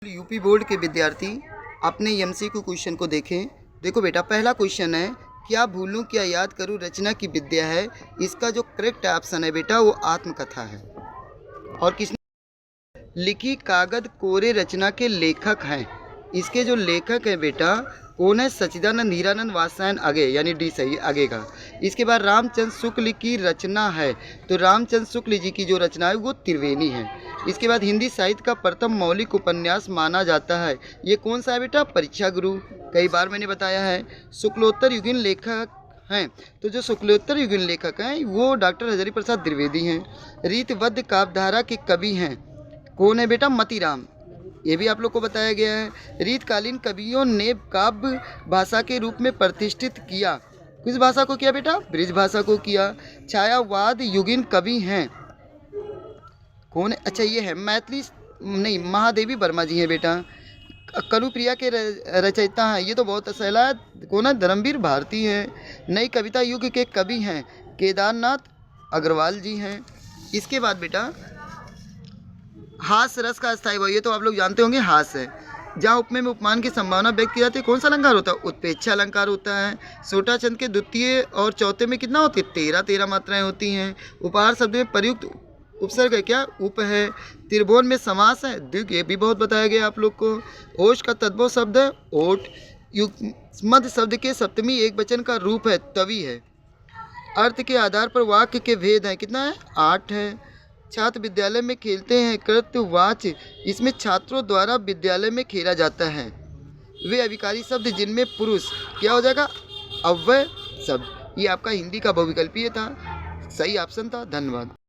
UP board के विद्यार्थी अपने एमसीक्यू क्वेश्चन को देखें। देखो बेटा, पहला क्वेश्चन है, क्या भूलूं क्या याद करूं रचना की विद्या है। इसका जो करेक्ट ऑप्शन है बेटा वो आत्मकथा है। और किसने लिखी? कागद कोरे रचना के लेखक हैं। इसके जो लेखक हैं बेटा कौन है? सच्चिदानंद हीरानंद वात्स्यायन आगे, यानी डी सही आगे का। इसके बाद रामचंद्र शुक्ल की रचना है, तो रामचंद्र शुक्ल जी की जो रचना है वो त्रिवेणी है। इसके बाद हिंदी साहित्य का प्रथम मौलिक उपन्यास माना जाता है, ये कौन सा है बेटा? परीक्षा गुरु। कई बार मैंने बताया है। शुक्लोत्तर युगीन लेखक हैं, तो जो शुक्लोत्तर युगीन लेखक हैं वो डॉक्टर हजारी प्रसाद द्विवेदी हैं। रीतबद्ध काव्यधारा के कवि हैं, कौन है बेटा? मतीराम। ये भी आप लोग को बताया गया है। रीतकालीन कवियों ने काव्य भाषा के रूप में प्रतिष्ठित किया। किस भाषा को किया बेटा? ब्रिज भाषा को किया। छायावाद युगीन कवि हैं, कौन है? अच्छा ये है मैथिली, नहीं, महादेवी वर्मा जी हैं बेटा। कनुप्रिया के रचयिता हैं, ये तो बहुत असला है, कौन है? धर्मवीर भारती हैं। नई कविता युग के कवि हैं, केदारनाथ अग्रवाल जी हैं। इसके बाद बेटा हास्य रस का अस्थायी भाव, ये तो आप लोग जानते होंगे, हास्य है। जहाँ उपमेय में उपमान की संभावना व्यक्त की जाती है, कौन सा अलंकार होता है? उत्प्रेक्षा अलंकार होता है। सोटा चंद के द्वितीय और चौथे में कितना होती है? 13 मात्राएं होती हैं। उपहार शब्द में प्रयुक्त उपसर्ग है क्या? उप है। त्रिभुवन में समास है, द्विग, ये भी बहुत बताया गया आप लोग को। ओष का तद्भव शब्द है ओट। युग्मध शब्द के सप्तमी एक वचन का रूप है, तवी है। अर्थ के आधार पर वाक्य के भेद हैं, कितना है? 8 है। छात्र विद्यालय में खेलते हैं, कृतवाच्य, इसमें छात्रों द्वारा विद्यालय में खेला जाता है। वे अभिकारी शब्द जिनमें पुरुष क्या हो जाएगा? अव्यय शब्द। ये आपका हिंदी का बहुविकल्पीय था, सही ऑप्शन था। धन्यवाद।